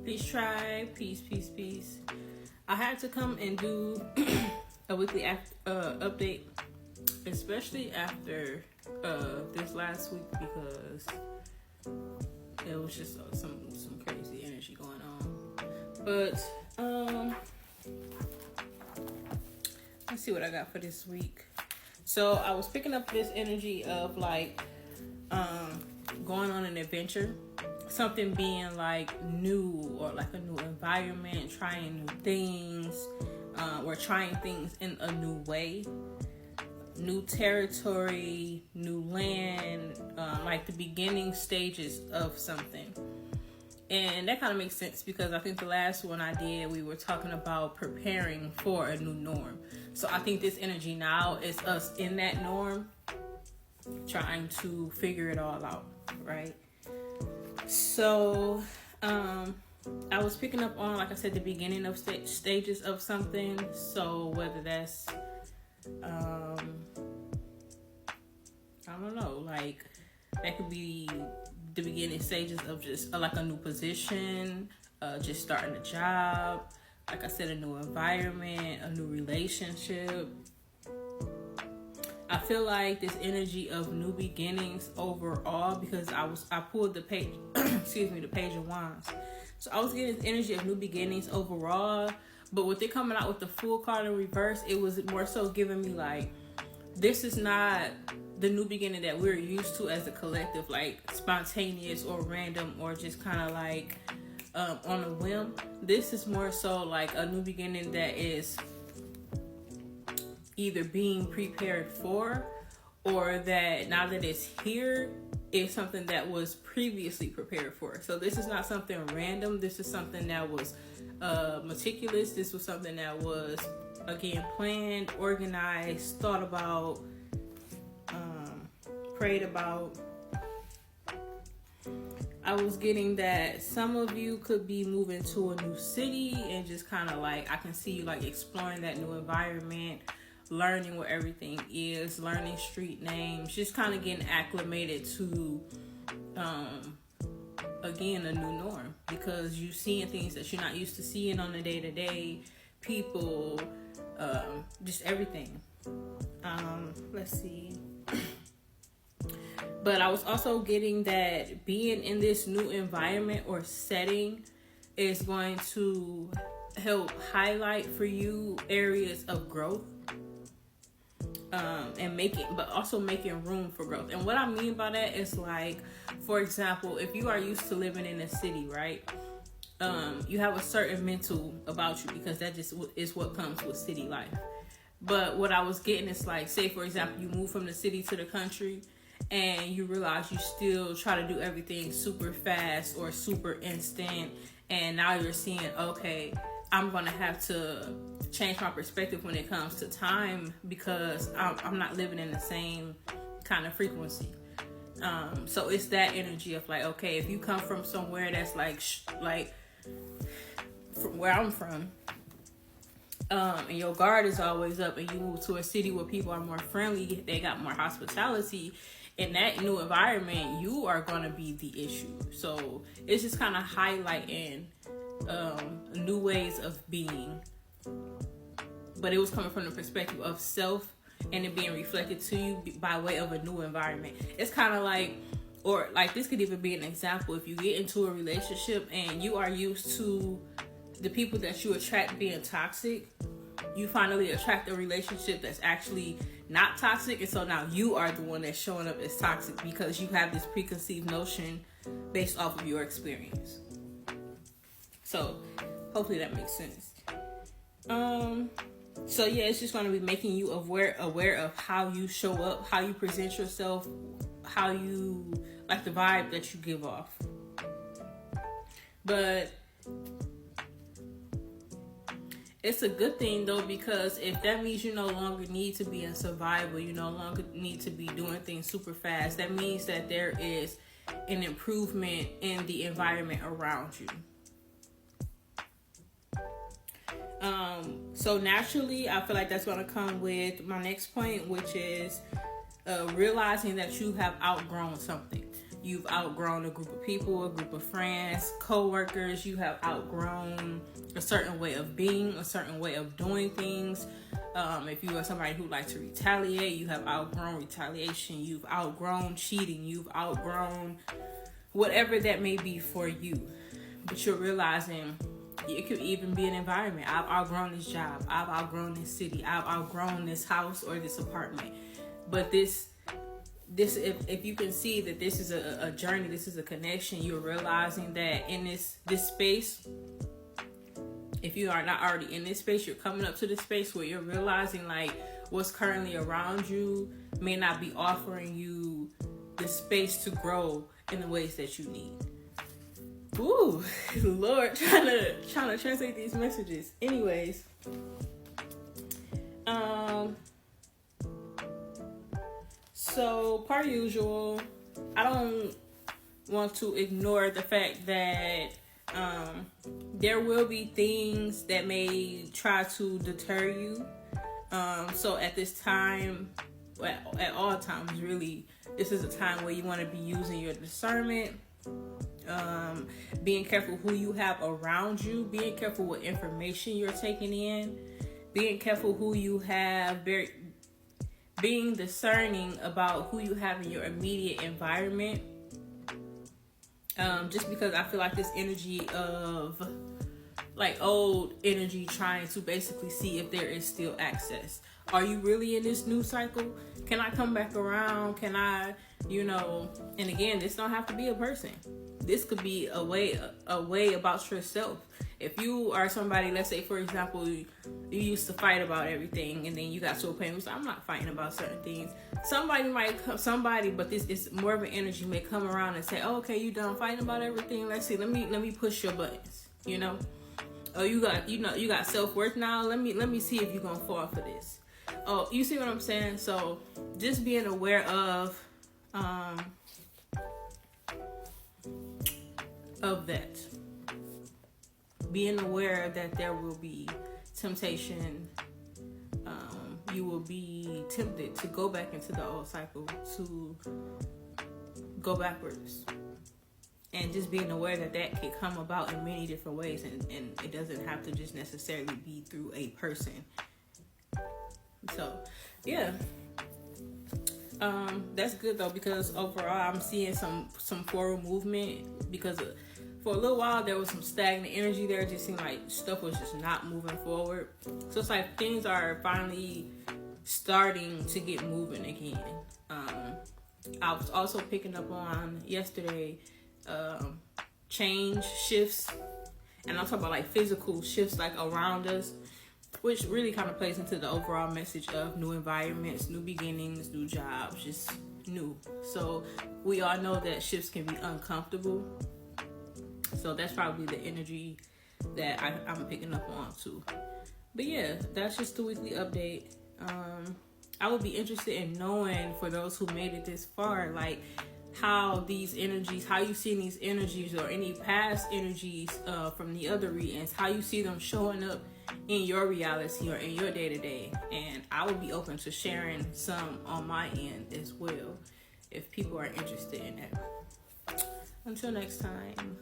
Peace tribe, peace, peace, peace. I had to come and do a weekly update, especially after this last week because it was just some crazy energy going on. But let's see what I got for this week. So I was picking up this energy of like going on an adventure. Something being like new or like a new environment, trying new things, or trying things in a new way, new territory, new land, like the beginning stages of something. And that kind of makes sense because I think the last one I did, we were talking about preparing for a new norm. So I think this energy now is us in that norm, trying to figure it all out, right? So, I was picking up on, like I said, the beginning of stages of something. So whether that's, I don't know, like that could be the beginning stages of just like a new position, just starting a job. Like I said, a new environment, a new relationship. I feel like this energy of new beginnings overall, because I pulled the page, the Page of Wands. So I was getting this energy of new beginnings overall, but with it coming out with the Fool card in reverse, it was more so giving me like, this is not the new beginning that we're used to as a collective, like spontaneous or random or just kind of like on a whim. This is more so like a new beginning that is either being prepared for, or that now that it's here, it's something that was previously prepared for. So this is not something random. This is something that was meticulous. This was something that was, again, planned, organized, thought about, prayed about. I was getting that some of you could be moving to a new city and just kind of like, I can see you like exploring that new environment, learning where everything is, learning street names, just kind of getting acclimated to, again, a new norm, because you're seeing things that you're not used to seeing on the day-to-day, people, just everything. Let's see. But I was also getting that being in this new environment or setting is going to help highlight for you areas of growth. But also making room for growth. And what I mean by that is like, for example, if you are used to living in a city, right? You have a certain mental about you because that just is what comes with city life. But what I was getting is like, say for example, you move from the city to the country and you realize you still try to do everything super fast or super instant. And now you're seeing, okay, I'm going to have to change my perspective when it comes to time because I'm not living in the same kind of frequency. So it's that energy of like, okay, if you come from somewhere that's like from where I'm from, and your guard is always up, and you move to a city where people are more friendly, they got more hospitality, in that new environment, you are going to be the issue. So it's just kind of highlighting new ways of being, but it was coming from the perspective of self and it being reflected to you by way of a new environment. It's kind of like, or like this could even be an example, if you get into a relationship and you are used to the people that you attract being toxic, you finally attract a relationship that's actually not toxic, and so now you are the one that's showing up as toxic because you have this preconceived notion based off of your experience. So hopefully that makes sense. So yeah, it's just going to be making you aware of how you show up, how you present yourself, how you like the vibe that you give off. But it's a good thing though, because if that means you no longer need to be in survival, you no longer need to be doing things super fast, that means that there is an improvement in the environment around you. So naturally, I feel like that's going to come with my next point, which is realizing that you have outgrown something. You've outgrown a group of people, a group of friends, co-workers. You have outgrown a certain way of being, a certain way of doing things. If you are somebody who likes to retaliate, you have outgrown retaliation. You've outgrown cheating. You've outgrown whatever that may be for you. But you're realizing it could even be an environment. I've outgrown this job. I've outgrown this city. I've outgrown this house or this apartment. But this if you can see that this is a journey, this is a connection, you're realizing that in this space, if you are not already in this space, you're coming up to this space where you're realizing like what's currently around you may not be offering you the space to grow in the ways that you need. Ooh, Lord, trying to translate these messages. Anyways, so per usual, I don't want to ignore the fact that there will be things that may try to deter you. So at this time, at all times really, this is a time where you want to be using your discernment, being careful who you have around you, being careful what information you're taking in, being careful who you have, being discerning about who you have in your immediate environment. Just because I feel like this energy of like old energy trying to basically see if there is still access. Are you really in this new cycle? Can I come back around? Can I, and again, this don't have to be a person. This could be a way about yourself. If you are somebody, let's say, for example, you used to fight about everything and then you got to a point where you say, I'm not fighting about certain things. But this is more of an energy may come around and say, oh, okay, you done fighting about everything. Let's see, let me push your buttons, Oh, you got self-worth now. Let me see if you're going to fall for this. Oh, you see what I'm saying? So just being aware of that. Being aware that there will be temptation. You will be tempted to go back into the old cycle, to go backwards. And just being aware that can come about in many different ways, and it doesn't have to just necessarily be through a person. So, yeah. That's good though, because overall I'm seeing some forward movement, because for a little while there was some stagnant energy there. It just seemed like stuff was just not moving forward. So it's like things are finally starting to get moving again. I was also picking up on yesterday change, shifts, and I'm talking about like physical shifts like around us, which really kind of plays into the overall message of new environments, new beginnings, new jobs, just new. So we all know that shifts can be uncomfortable. So that's probably the energy that I'm picking up on too. But yeah, that's just the weekly update. I would be interested in knowing, for those who made it this far, like how these energies, how you see these energies or any past energies from the other readings, how you see them showing up in your reality or in your day-to-day. And I would be open to sharing some on my end as well if people are interested in that. Until next time.